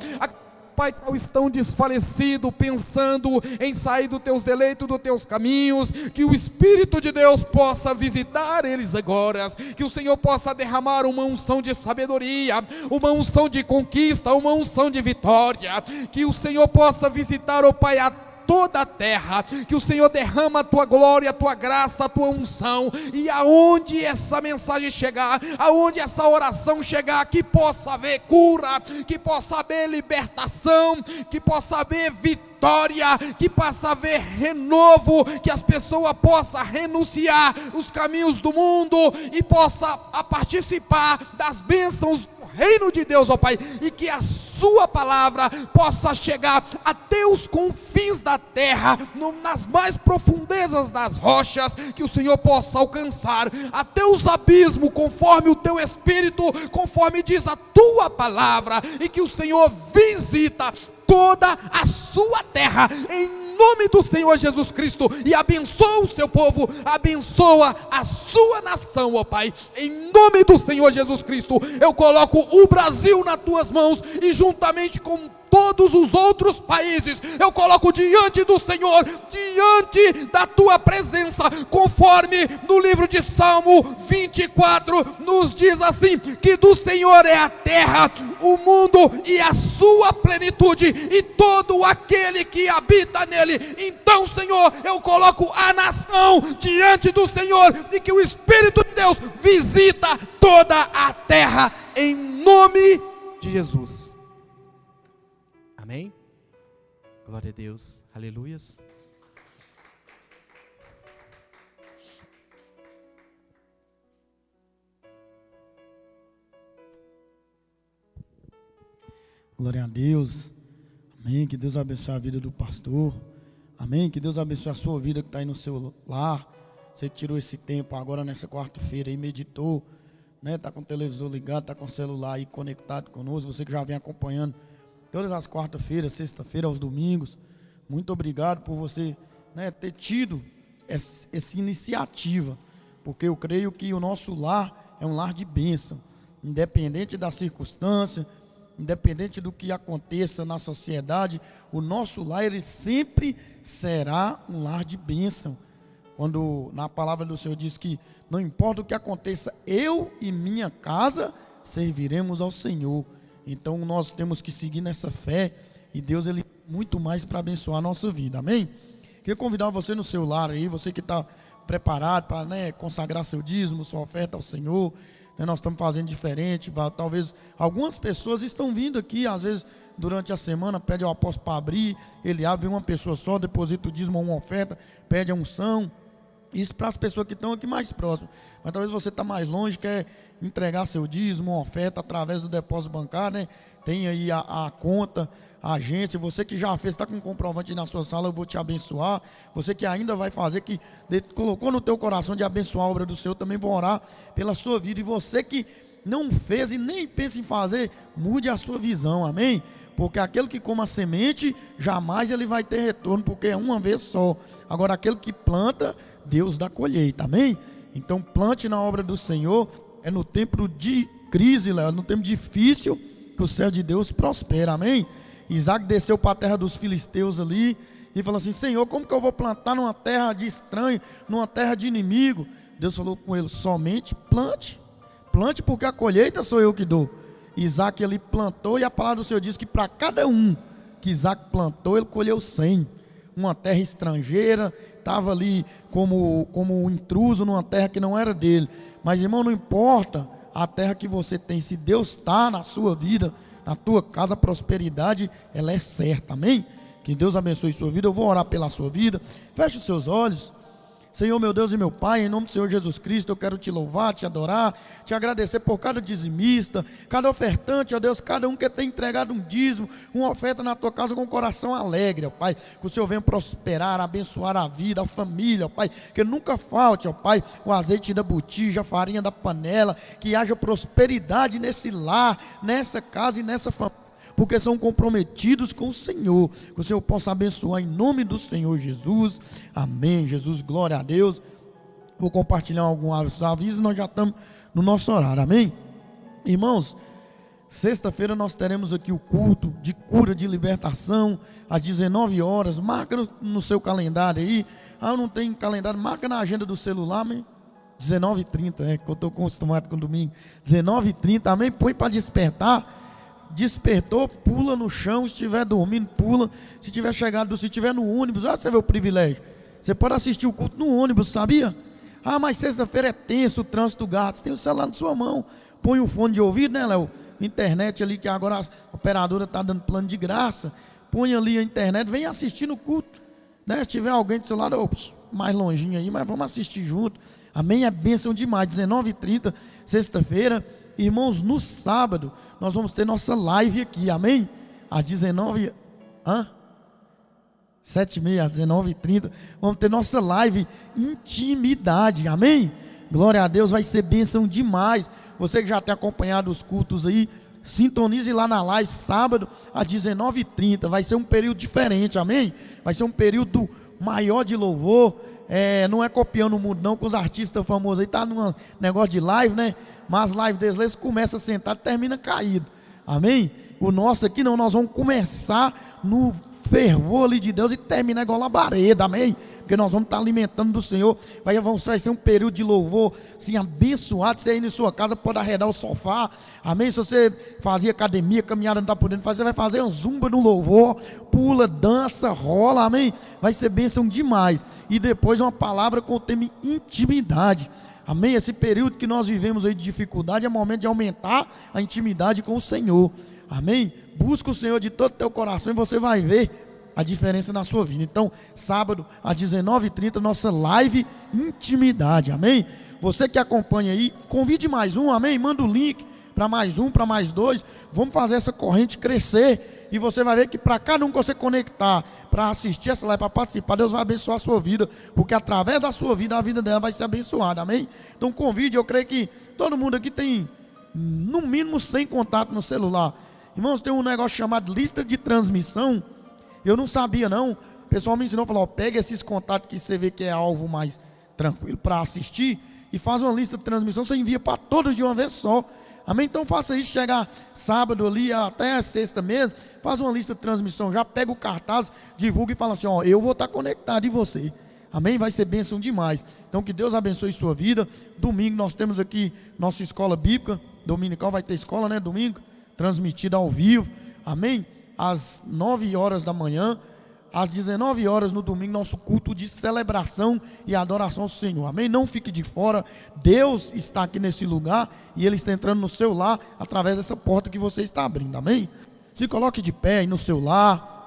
Pai, qual estão desfalecidos, pensando em sair dos teus deleitos, dos teus caminhos. Que o Espírito de Deus possa visitar eles agora. Que o Senhor possa derramar uma unção de sabedoria, uma unção de conquista, uma unção de vitória. Que o Senhor possa visitar, ó Pai, a toda a terra. Que o Senhor derrama a tua glória, a tua graça, a tua unção. E aonde essa mensagem chegar, aonde essa oração chegar, que possa haver cura, que possa haver libertação, que possa haver vitória, que possa haver renovo, que as pessoas possam renunciar os caminhos do mundo e possa participar das bênçãos do reino de Deus, ó Pai, e que a sua palavra possa chegar até os confins da terra, nas mais profundezas das rochas, que o Senhor possa alcançar até os abismos, conforme o teu Espírito, conforme diz a tua palavra, e que o Senhor visita toda a sua terra, em nome do Senhor Jesus Cristo, e abençoa o seu povo, abençoa a sua nação, ó Pai, em nome do Senhor Jesus Cristo. Eu coloco o Brasil nas tuas mãos, e juntamente com todos os outros países, eu coloco diante do Senhor, diante da tua presença, conforme no livro de Salmo 24, nos diz assim, que do Senhor é a terra, o mundo e a sua plenitude, e todo aquele que habita nele. Então, Senhor, eu coloco a nação diante do Senhor, e que o Espírito de Deus visita toda a terra, em nome de Jesus. Amém? Glória a Deus, aleluias. Glória a Deus, amém. Que Deus abençoe a vida do pastor, amém. Que Deus abençoe a sua vida que está aí no seu lar. Você que tirou esse tempo agora nessa quarta-feira e meditou, né? Está com o televisor ligado, está com o celular aí conectado conosco. Você que já vem acompanhando todas as quarta-feiras, sexta-feira, aos domingos. Muito obrigado por você, né, ter tido essa iniciativa, porque eu creio que o nosso lar é um lar de bênção, independente da circunstância, independente do que aconteça na sociedade, o nosso lar ele sempre será um lar de bênção. quando na palavra do Senhor diz que não importa o que aconteça, eu e minha casa serviremos ao Senhor. Então nós temos que seguir nessa fé, e Deus, ele tem muito mais para abençoar a nossa vida, amém? Queria convidar você no seu lar aí, você que está preparado para, consagrar seu dízimo, sua oferta ao Senhor, nós estamos fazendo diferente. Talvez algumas pessoas estão vindo aqui, às vezes durante a semana, pede ao apóstolo para abrir, ele abre, vem uma pessoa só, deposita o dízimo ou uma oferta, pede a unção. Isso para as pessoas que estão aqui mais próximas. Mas talvez você está mais longe, quer entregar seu dízimo, uma oferta através do depósito bancário, Tem aí a conta, a agência. Você que já fez, está com um comprovante aí na sua sala, eu vou te abençoar. Você que ainda vai fazer, que colocou no teu coração de abençoar a obra do Senhor, também vou orar pela sua vida. E você que não fez e nem pensa em fazer, mude a sua visão, amém? Porque aquele que come a semente, jamais ele vai ter retorno, porque é uma vez só. Agora aquele que planta, Deus dá colheita, amém? Então plante na obra do Senhor. É no tempo de crise, no tempo difícil, que o céu de Deus prospera, amém? Isaac desceu para a terra dos filisteus ali e falou assim: Senhor, como que eu vou plantar numa terra de estranho, numa terra de inimigo? Deus falou com ele: somente plante, porque a colheita sou eu que dou. Isaac ali plantou, e a palavra do Senhor diz que para cada um que Isaac plantou, ele colheu 100. Uma terra estrangeira, estava ali como intruso numa terra que não era dele. Mas, irmão, não importa a terra que você tem, se Deus está na sua vida, na tua casa, a prosperidade, ela é certa, amém? Que Deus abençoe sua vida. Eu vou orar pela sua vida. Feche os seus olhos. Senhor, meu Deus e meu Pai, em nome do Senhor Jesus Cristo, eu quero te louvar, te adorar, te agradecer por cada dizimista, cada ofertante, ó Deus, cada um que tem entregado um dízimo, uma oferta na tua casa com o coração alegre, ó Pai. Que o Senhor venha prosperar, abençoar a vida, a família, ó Pai. Que nunca falte, ó Pai, o azeite da botija, a farinha da panela, que haja prosperidade nesse lar, nessa casa e nessa família, porque são comprometidos com o Senhor. Que o Senhor possa abençoar em nome do Senhor Jesus, amém. Jesus, glória a Deus. Vou compartilhar alguns avisos, nós já estamos no nosso horário, amém. Irmãos, sexta-feira nós teremos aqui o culto de cura, de libertação, às 19 horas, marca no seu calendário aí. Eu não tenho calendário, marca na agenda do celular, amém. 19h30, que eu estou acostumado com domingo, 19h30, amém, põe para despertar. Despertou, pula no chão. Se estiver dormindo, pula. Se tiver chegado, se estiver no ônibus, você vê o privilégio. Você pode assistir o culto no ônibus, sabia? Mas sexta-feira é tenso, o trânsito gato. Você tem o celular na sua mão, põe o fone de ouvido, Léo? Internet ali, que agora a operadora está dando plano de graça. Põe ali a internet, vem assistir no culto, Se tiver alguém do seu lado, mais longinho aí, mas vamos assistir junto, amém? É bênção demais. 19h30, sexta-feira. Irmãos, no sábado nós vamos ter nossa live aqui, amém? Às 7h30, às 19h30, vamos ter nossa live intimidade, amém? Glória a Deus, vai ser bênção demais. Você que já tem acompanhado os cultos aí, sintonize lá na live, sábado às 19h30, vai ser um período diferente, amém? Vai ser um período maior de louvor, não é copiando o mundo não, que os artistas famosos aí tá num negócio de live, Mas live deles começa sentado e termina caído, amém? O nosso aqui não, nós vamos começar no fervor ali de Deus e terminar igual labareda, amém? Porque nós vamos estar alimentando do Senhor. Vai ser um período de louvor, assim, abençoado. Você aí na sua casa pode arredar o sofá, amém? Se você fazia academia, caminhada, não está podendo fazer, você vai fazer um zumba no louvor, pula, dança, rola, amém? Vai ser bênção demais. E depois uma palavra com o tema intimidade, amém? Esse período que nós vivemos aí de dificuldade é momento de aumentar a intimidade com o Senhor, amém? Busca o Senhor de todo o teu coração e você vai ver a diferença na sua vida. Então, sábado às 19h30, nossa live intimidade, amém? Você que acompanha aí, convide mais um, amém? Manda o link para mais um, para mais dois. Vamos fazer essa corrente crescer. E você vai ver que para cada um que você conectar, para assistir essa live, para participar, Deus vai abençoar a sua vida, porque através da sua vida, a vida dela vai ser abençoada, amém? Então convide, eu creio que todo mundo aqui tem no mínimo 100 contatos no celular. Irmãos, tem um negócio chamado lista de transmissão. Eu não sabia não, o pessoal me ensinou, falou, pega esses contatos que você vê que é alvo mais tranquilo para assistir, e faz uma lista de transmissão, você envia para todos de uma vez só, amém? Então faça isso, chegar sábado ali até sexta mesmo, faz uma lista de transmissão, já pega o cartaz, divulga e fala assim, eu vou estar conectado, e você? Amém? Vai ser bênção demais. Então que Deus abençoe sua vida. Domingo nós temos aqui nossa escola bíblica dominical, vai ter escola, né? Domingo, transmitida ao vivo. Amém? Às 9 horas da manhã, às 19 horas no domingo, nosso culto de celebração e adoração ao Senhor. Amém? Não fique de fora. Deus está aqui nesse lugar e Ele está entrando no seu lar através dessa porta que você está abrindo. Amém? Se coloque de pé aí no seu lar.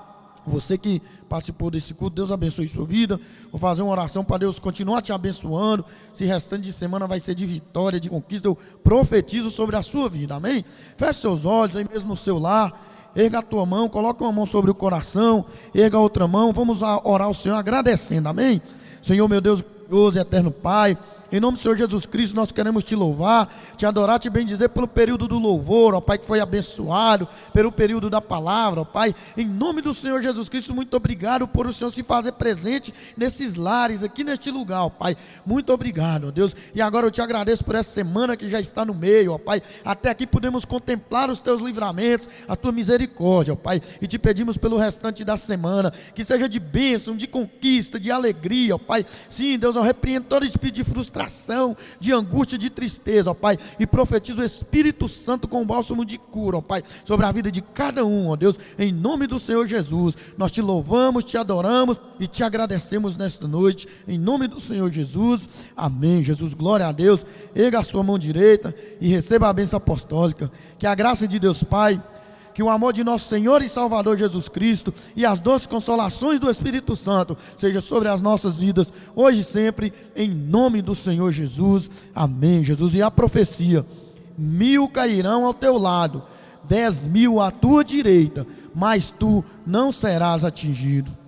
Você que participou desse culto, Deus abençoe sua vida. Vou fazer uma oração para Deus continuar te abençoando. Esse restante de semana vai ser de vitória, de conquista. Eu profetizo sobre a sua vida, amém? Feche seus olhos aí mesmo no seu lar. Erga a tua mão, coloca uma mão sobre o coração. Erga a outra mão, vamos orar ao Senhor agradecendo, amém? Senhor meu Deus glorioso e eterno Pai, em nome do Senhor Jesus Cristo, nós queremos te louvar, te adorar, te bendizer pelo período do louvor, ó Pai, que foi abençoado, pelo período da palavra, ó Pai, em nome do Senhor Jesus Cristo, muito obrigado por o Senhor se fazer presente nesses lares, aqui neste lugar, ó Pai, muito obrigado, ó Deus, e agora eu te agradeço por essa semana que já está no meio, ó Pai, até aqui podemos contemplar os teus livramentos, a tua misericórdia, ó Pai, e te pedimos pelo restante da semana, que seja de bênção, de conquista, de alegria, ó Pai, sim, Deus, eu repreendo todo espírito de frustração, de angústia, de tristeza, ó Pai, e profetizo o Espírito Santo com bálsamo de cura, ó Pai, sobre a vida de cada um, ó Deus, em nome do Senhor Jesus, nós te louvamos, te adoramos e te agradecemos nesta noite, em nome do Senhor Jesus, amém. Jesus, glória a Deus. Erga a sua mão direita e receba a bênção apostólica, que a graça de Deus Pai, que o amor de nosso Senhor e Salvador Jesus Cristo e as doces consolações do Espírito Santo seja sobre as nossas vidas, hoje e sempre, em nome do Senhor Jesus, amém. Jesus, e a profecia: 1000 cairão ao teu lado, 10.000 à tua direita, mas tu não serás atingido.